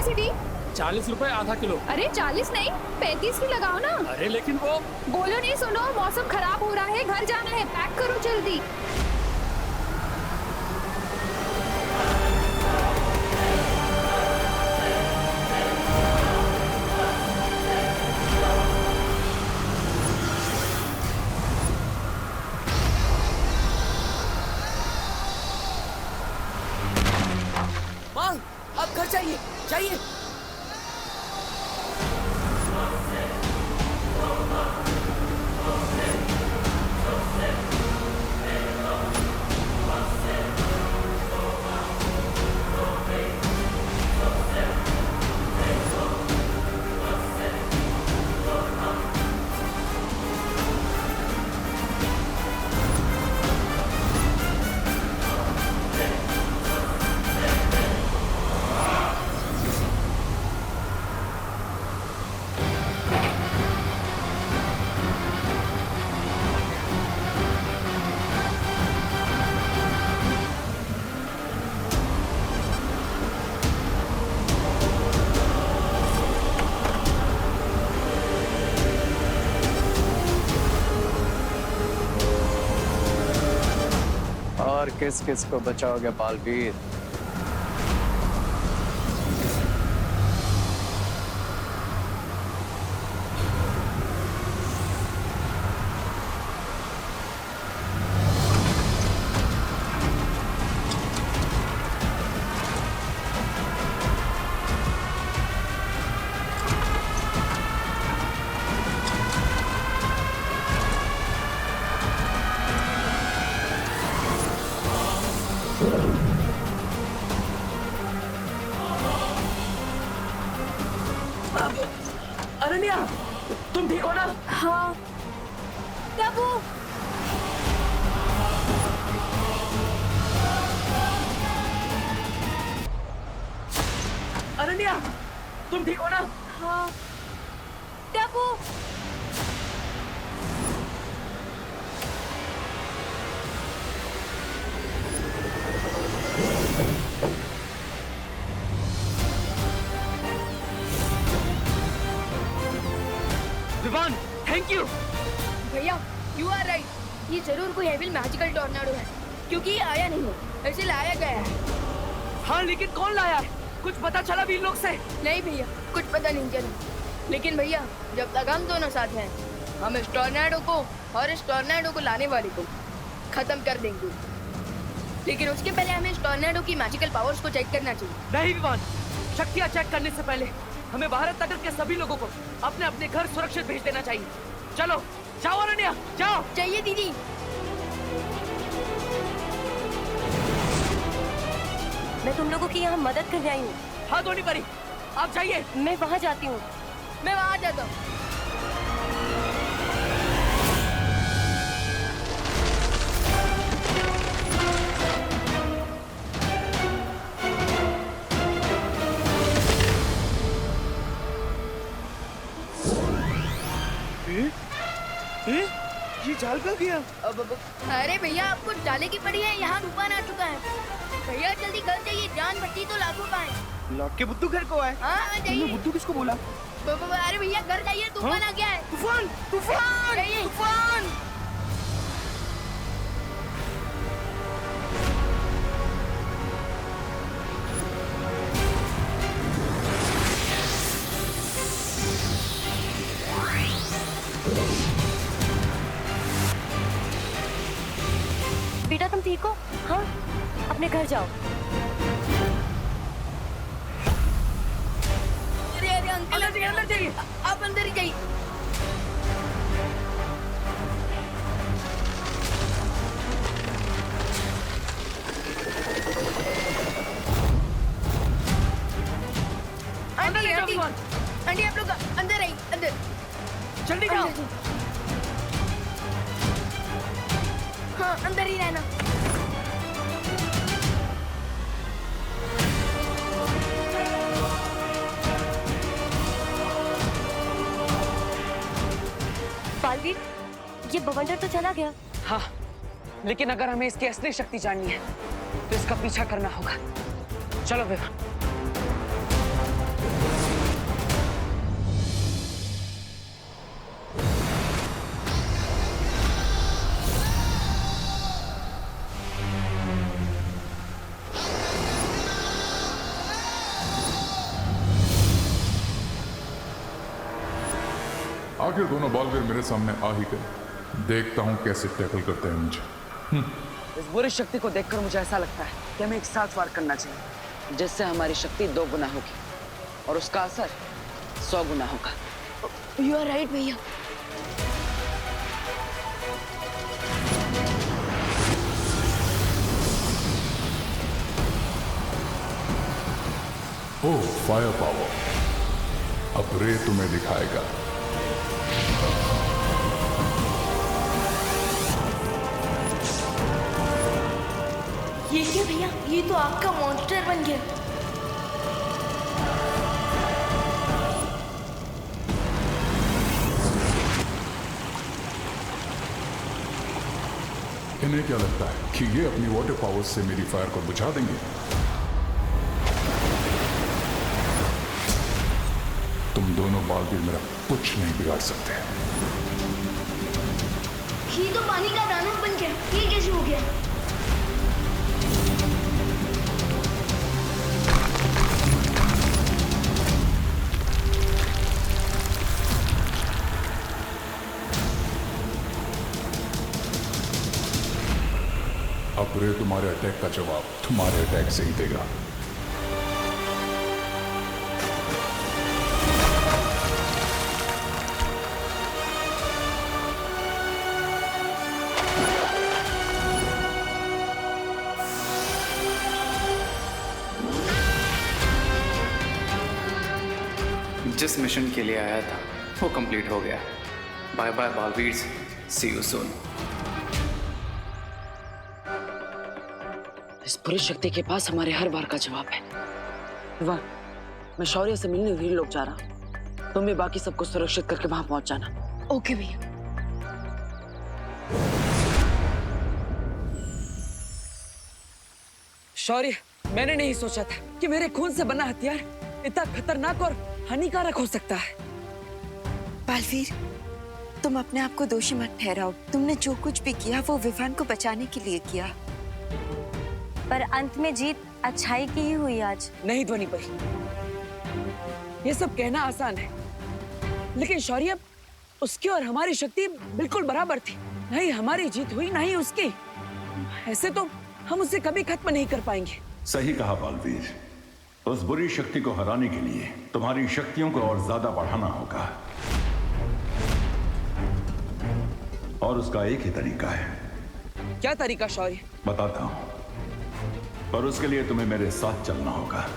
Capacity? 40 रुपए आधा kilo. अरे 40 नहीं 35 की लगाओ ना। अरे लेकिन वो बोलो नहीं, सुनो, मौसम खराब हो रहा है, घर जाना है, पैक करो जल्दी। माँ, अब घर चाहिए चाहिए। और किस किस को बचाओगे बालवीर? अनन्या, तुम ठीक हो ना? हाँ प्रभु। अनन्या, तुम ठीक हो ना? हाँ प्रभु। Vivaan, thank you. भैया यू आर राइट, ये जरूर कोई एविल मैजिकल टॉर्नाडो है, क्योंकि ये आया नहीं है, ऐसे लाया गया है। हाँ, लेकिन कौन लाया है? कुछ पता चला भी इन लोग से? नहीं भैया, कुछ पता नहीं चला, लेकिन भैया जब तक हम दोनों साथ हैं, हम इस टॉर्नाडो को और इस टॉर्नाडो को लाने वाले को खत्म कर देंगे। लेकिन उसके पहले हमें इस टॉर्नाडो की मैजिकल पावर्स को चेक करना चाहिए। नहीं विवान, शक्तियाँ चेक करने से पहले हमें भारत तट के सभी लोगों को अपने अपने घर सुरक्षित भेज देना चाहिए। चलो जाओ अनन्या, जाओ। चाहिए दीदी। मैं तुम लोगों की यहाँ मदद करने आई हूँ। हाँ धोनी परी, आप जाइए। मैं वहाँ जाती हूँ। मैं वहाँ जाता हूँ। ये जाल कब गया? अरे भैया आपको डाले की पड़ी है, यहाँ तूफान आ चुका है। भैया जल्दी घर जाइए, जान बची तो लाखों पाए। लौट के बुद्धू घर को आए। हाँ जाइए। बुद्धू किसको बोला? अरे भैया घर जाइए, तूफान आ गया है। तूफान, तूफान, जाइए। तूफान। बेटा तुम ठीक हो? हाँ, अपने घर जाओ। अरे अरे अंकल अंदर जाइए, आप अंदर ही जाइए। आंटी आंटी आंटी आप लोग अंदर आइए, अंदर जल्दी जाओ। हाँ अंदर ही रहना। बालवीर, ये बवंडर तो चला गया। हाँ, लेकिन अगर हमें इसकी असली शक्ति जाननी है तो इसका पीछा करना होगा। चलो विवान। आखिर दोनों बॉलवीर मेरे सामने आ ही गए। देखता हूं कैसे टैकल करते हैं मुझे। इस बुरी शक्ति को देखकर मुझे ऐसा लगता है कि हमें एक साथ वार करना चाहिए, जिससे हमारी शक्ति 2 गुना होगी और उसका असर 100 गुना होगा। यू आर राइट भैया। ओह फायर पावर, अब रे तुम्हें दिखाएगा। ये क्या भैया, ये तो आपका मॉन्स्टर बन गया। इन्हें क्या लगता है कि ये अपनी वाटर पावर से मेरी फायर को बुझा देंगे? तुम दोनों बालवीर मेरा कुछ नहीं बिगाड़ सकते। ये तो पानी का दानव बन गया, ये कैसे हो गया? अब रे तुम्हारे अटैक का जवाब तुम्हारे अटैक से ही देगा। जिस मिशन के लिए आया था वो कंप्लीट हो गया। Bye bye Baalveer, see you soon. इस बुरी शक्ति के पास हमारे हर बार का जवाब है। वाह, मैं शौर्य से मिलने वीर लोग जा रहा हूँ। तुम भी बाकी सबको सुरक्षित करके वहां पहुंच जाना। ओके भैया। शौर्य, मैंने नहीं सोचा था कि मेरे खून से बना हथियार इतना खतरनाक और हानिकारक हो सकता है। बालवीर, तुम अपने आप को दोषी मत ठहराओ। तुमने जो कुछ भी किया वो विवान को बचाने के लिए किया। पर अंत में जीत अच्छाई की ही हुई आज। नहीं ध्वनि पर, ये सब कहना आसान है, लेकिन शौर्य, उसकी और हमारी शक्ति बिल्कुल बराबर थी। नहीं हमारी जीत हुई, ना ही उसकी। ऐसे तो हम उसे कभी खत्म नहीं कर पाएंगे। सही कहा बालवीर। उस बुरी शक्ति को हराने के लिए तुम्हारी शक्तियों को और ज्यादा बढ़ाना होगा, और उसका एक ही तरीका है। क्या तरीका शौर्य? बताता हूं, पर उसके लिए तुम्हें मेरे साथ चलना होगा।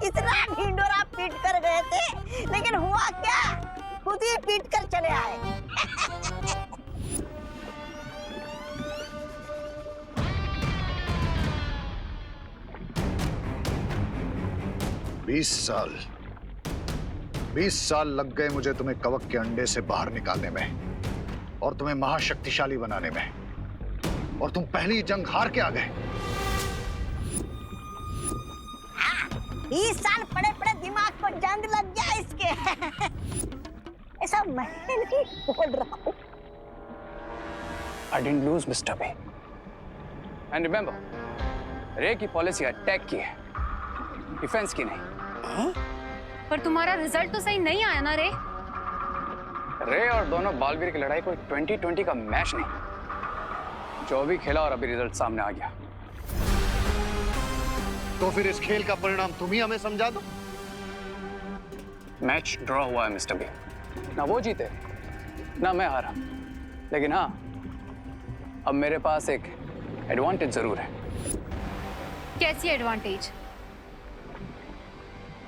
इतना ढिंडोरा पीट कर गए थे, लेकिन हुआ क्या? खुद ही पीट कर चले आए। 20 साल लग गए मुझे तुम्हें कवक के अंडे से बाहर निकालने में और तुम्हें महाशक्तिशाली बनाने में, और तुम पहली जंग हार के आ गए। 20 साल पड़े पड़े दिमाग को जंग लग गया इसके। ऐसा मैं नहीं बोल रहा हूँ। I didn't lose, Mr. B. And remember, रे की पॉलिसी अटैक की है, डिफेंस की नहीं। पर तुम्हारा रिजल्ट तो सही नहीं आया ना रे। रे और दोनों बालवीर की लड़ाई कोई 2020 का मैच नहीं, जो भी खेला और अभी रिजल्ट सामने आ गया। तो फिर इस खेल का परिणाम तुम ही हमें समझा दो। मैच ड्रॉ हुआ है मिस्टर बी, ना वो जीते ना मैं हारा, लेकिन हाँ, अब मेरे पास एक एडवांटेज जरूर है। कैसी एडवांटेज?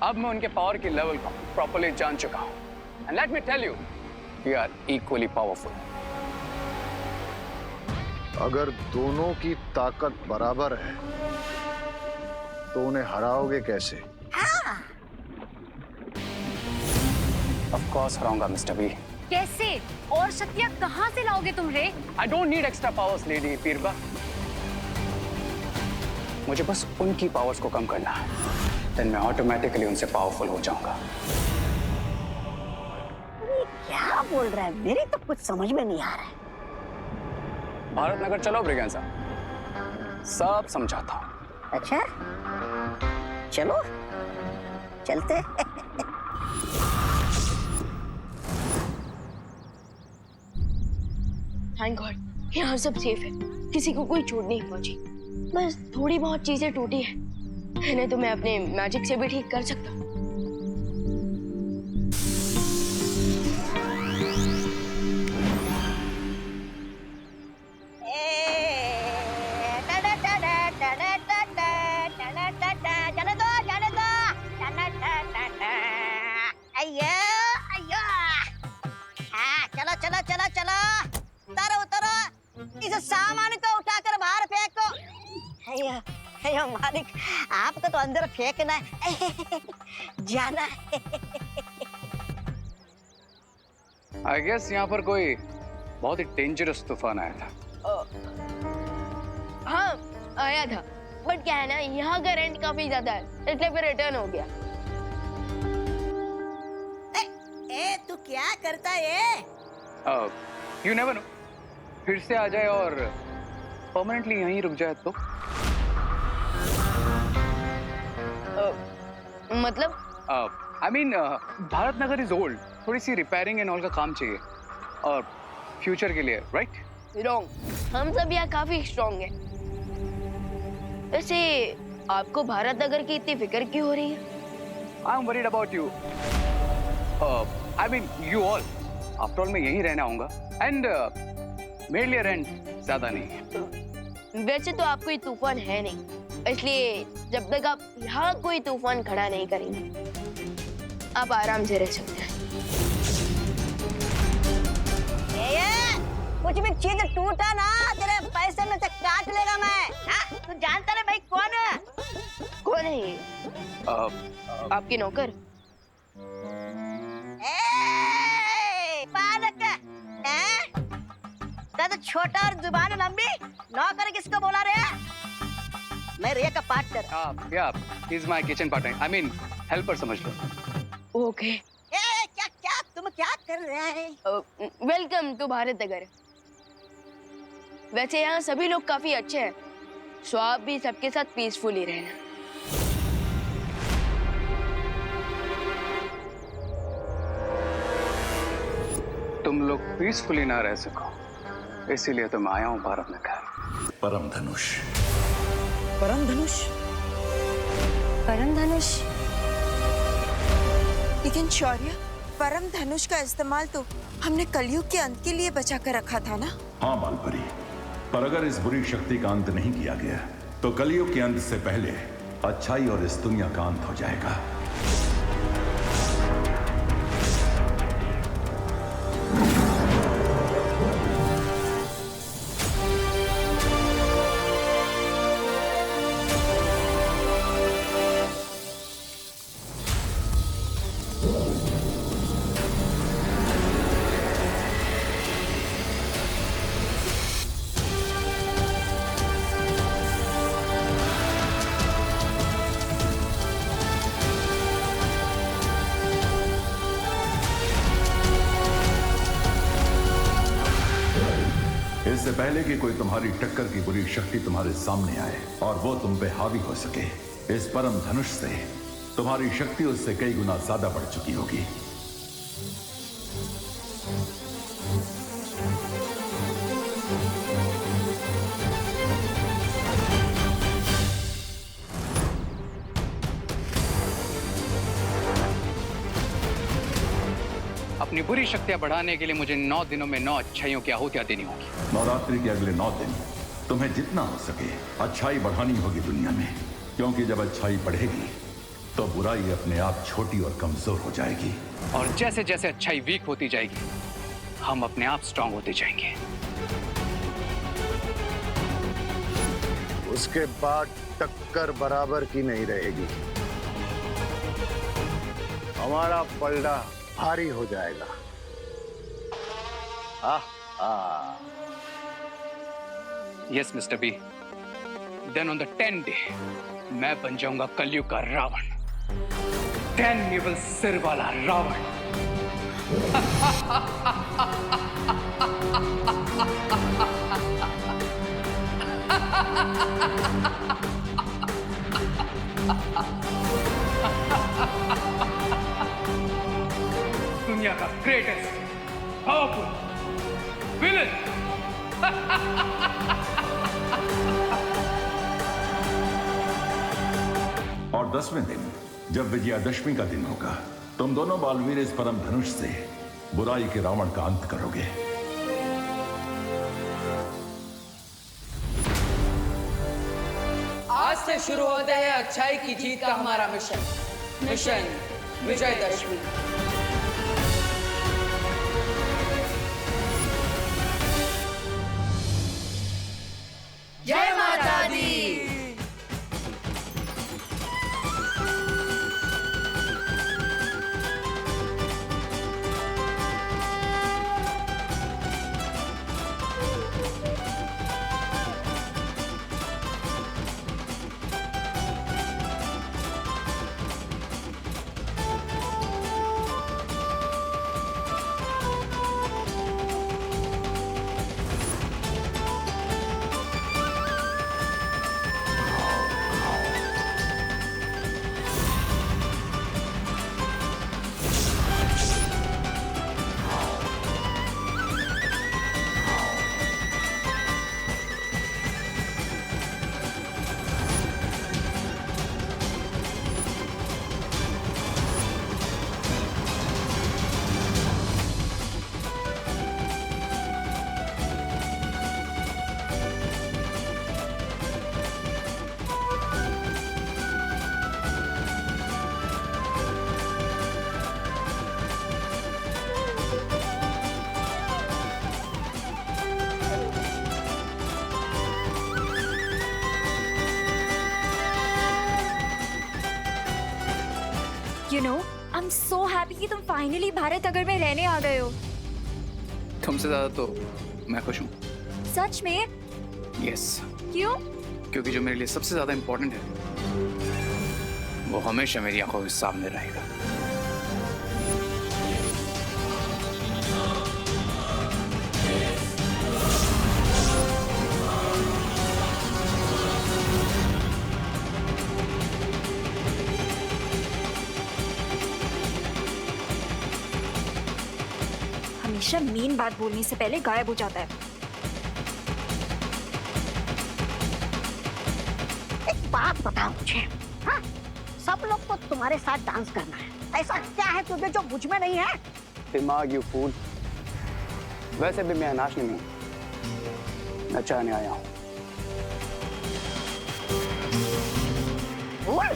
अब मैं उनके पावर की लेवल को प्रॉपर्ली जान चुका हूं, and let me tell you, we are equally powerful. अगर दोनों की ताकत बराबर है तो उन्हें हराओगे कैसे? ऑफ कोर्स हराऊंगा मिस्टर बी। कैसे? और शक्तियां कहां से लाओगे तुम रे? I don't need extra powers lady पीरबा, मुझे बस उनकी पावर्स को कम करना है, देन मैं ऑटोमेटिकली उनसे पावरफुल हो जाऊंगा। क्या क्या बोल रहा है? मेरी तो कुछ समझ में नहीं आ रहा है। भारत नगर चलो ब्रिगेंजा, सब समझाता हूँ। अच्छा चलो चलते। थैंक गॉड यहाँ सब सेफ है, किसी को कोई चोट नहीं पहुंची। बस थोड़ी बहुत चीजें टूटी है, इन्हें तो मैं अपने मैजिक से भी ठीक कर सकता हूँ। चलो चलो चलो चलो, उतरो उतरो, इस सामान को उठाकर बाहर फेंको। अयो अयो मालिक, आपको तो अंदर फेंकना है, जाना है। आई गेस यहाँ पर कोई बहुत ही डेंजरस तूफान आया था। हाँ आया था, बट क्या है ना, यहाँ का रेंट काफी ज्यादा है, इसलिए फिर रिटर्न हो गया। ए तू क्या करता है? यू नेवर नो, फिर से आ जाए और परमानेंटली यहीं रुक जाए तो। मतलब I mean Bharat Nagar is old, थोड़ी सी रिपेयरिंग एंड ऑल का काम चाहिए और फ्यूचर के लिए, राइट? रॉन्ग, हम सब यहाँ काफी स्ट्रॉन्ग हैं। वैसे आपको भारत नगर की इतनी फिक्र क्यों हो रही है? I am worried about you, I mean you all. After all मैं यहीं रहना आऊंगा एंड मेरे लिए रेंट ज्यादा नहीं है। वैसे तो आप कोई तूफान है नहीं, इसलिए जब तक आप यहाँ कोई तूफान खड़ा नहीं करेंगे, आप आराम से रह सकते हैं। कुछ भी चीज टूटा ना, तेरे पैसे में से काट लेगा मैं। हाँ? तू जानता ना भाई कौन है? कौन है ये? आपके नौकर? तो छोटा और जुबान लंबी, नौकर किसको बोला रे? मैं रिया का पार्टनर। या, he is my kitchen partner, I mean helper समझ लो। ओके। क्या तुम क्या कर रहे हैं? Welcome to Bharat Nagar. वैसे यहाँ सभी लोग काफी अच्छे हैं, सो आप भी सबके साथ पीसफुली रहना। तुम लोग पीसफुली ना रह सको, इसीलिए तो मैं आया हूँ भारत नगर। परम धनुष। परम धनुष? परम धनुष? लेकिन शौर्य, परम धनुष का इस्तेमाल तो हमने कलयुग के अंत के लिए बचा कर रखा था ना? हाँ बालपरी, पर अगर इस बुरी शक्ति का अंत नहीं किया गया तो कलयुग के अंत से पहले अच्छाई और इस दुनिया का अंत हो जाएगा। इससे पहले कि कोई तुम्हारी टक्कर की बुरी शक्ति तुम्हारे सामने आए और वो तुम पे हावी हो सके, इस परम धनुष से तुम्हारी शक्ति उससे कई गुना ज्यादा बढ़ चुकी होगी। अपनी बुरी शक्तियां बढ़ाने के लिए मुझे 9 दिनों में 9 अच्छाइयों की आहुतियां देनी होगी। नवरात्रि के अगले 9 दिन तुम्हें जितना हो सके अच्छाई बढ़ानी होगी दुनिया में, क्योंकि जब अच्छाई बढ़ेगी तो बुराई अपने आप छोटी और कमजोर हो जाएगी। और जैसे जैसे अच्छाई वीक होती जाएगी, हम अपने आप स्ट्रांग होते जाएंगे। उसके बाद टक्कर बराबर की नहीं रहेगी, हमारा पलड़ा भारी हो जाएगा। Yes mister B, then on the 10th day मैं बन जाऊंगा कलयुग का रावण, 10 केवल सिर वाला रावण। दुनिया का ग्रेटेस्ट पावरफुल विलन। और 10वें दिन जब विजयादशमी का दिन होगा, तुम दोनों बालवीर इस परम धनुष से बुराई के रावण का अंत करोगे। आज से शुरू होता है अच्छाई की जीत का हमारा मिशन, मिशन विजयदशमी। जय माता दी। You know, I'm so happy कि तुम फाइनली भारत नगर में रहने आ गए हो। तुमसे ज्यादा तो मैं खुश हूँ। सच में? यस। क्यों? क्योंकि जो मेरे लिए सबसे ज्यादा इंपॉर्टेंट है वो हमेशा मेरी आंखों के सामने रहेगा। हमेशा मीन बात बोलने से पहले गायब हो जाता है। एक बात बताओ मुझे, हाँ? सब लोग को तुम्हारे साथ डांस करना है, ऐसा क्या है तुझे जो मुझ में नहीं है? दिमाग यू फूल। वैसे भी मैं नाचने नहीं हूँ, नचाने आया हूँ। फूल?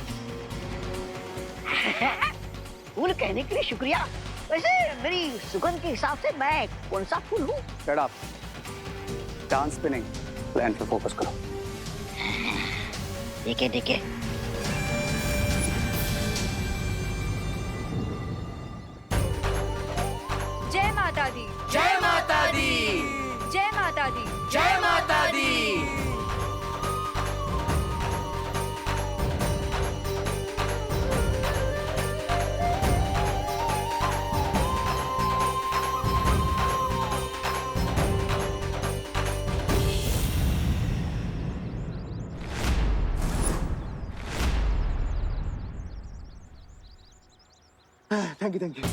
फूल कहने के लिए शुक्रिया। वैसे मेरी सुगंध के हिसाब से मैं कौन सा फूल हूँ? Shut up. डांस पे नहीं, प्लान पे फोकस करो। देखे देखे। जय माता दी। जय माता दी। जय माता दी। जय माता दी। Thank you.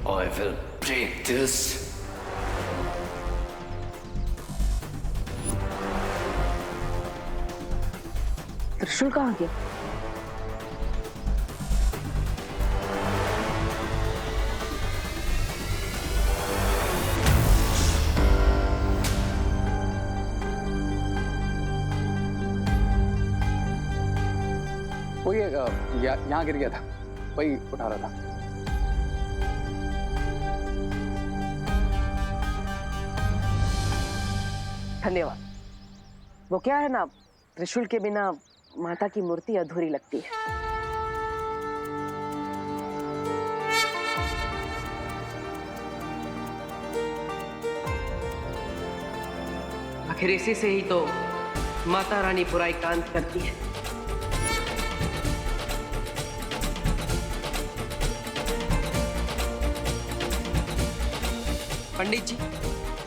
I will break this त्रिशूल कहाँ गया? वो ये यहाँ गिर गया था, वही उठा रहा था। धन्यवाद। वो क्या है ना, त्रिशूल के बिना माता की मूर्ति अधूरी लगती है। आखिर इसी से ही तो माता रानी बुराई का अंत करती है। पंडित जी,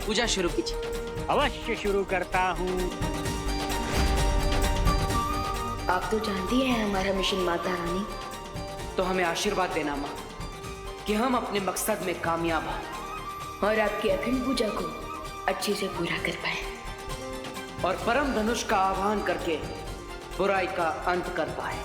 पूजा शुरू कीजिए। अवश्य शुरू करता हूँ। आप तो जानती हैं हमारा मिशन माता रानी। तो हमें आशीर्वाद देना माँ कि हम अपने मकसद में कामयाब हों और आपकी अखंड पूजा को अच्छे से पूरा कर पाए और परम धनुष का आह्वान करके बुराई का अंत कर पाए।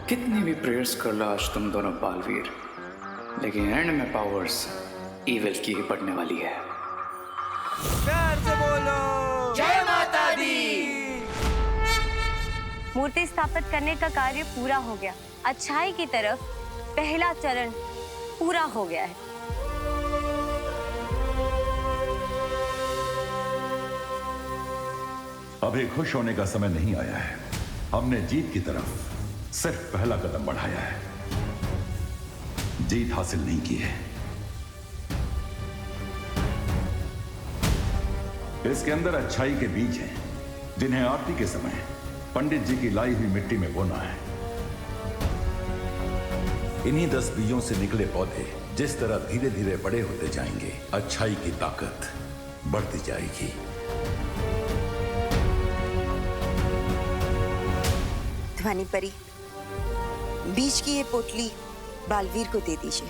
कितनी भी प्रेयर्स कर लो आज तुम दोनों बालवीर, लेकिन एंड में पावर्स इविल की ही पड़ने वाली है। प्यार से बोलो जय माता दी। मूर्ति स्थापित करने का कार्य पूरा हो गया। अच्छाई की तरफ पहला चरण पूरा हो गया है। अभी खुश होने का समय नहीं आया है। हमने जीत की तरफ सिर्फ पहला कदम बढ़ाया है, जीत हासिल नहीं की है। इसके अंदर अच्छाई के बीज हैं, जिन्हें आरती के समय पंडित जी की लाई हुई मिट्टी में बोना है। इन्हीं 10 बीजों से निकले पौधे जिस तरह धीरे धीरे बड़े होते जाएंगे, अच्छाई की ताकत बढ़ती जाएगी। ध्वनि परी, बीज की ये पोटली बालवीर को दे दीजिए।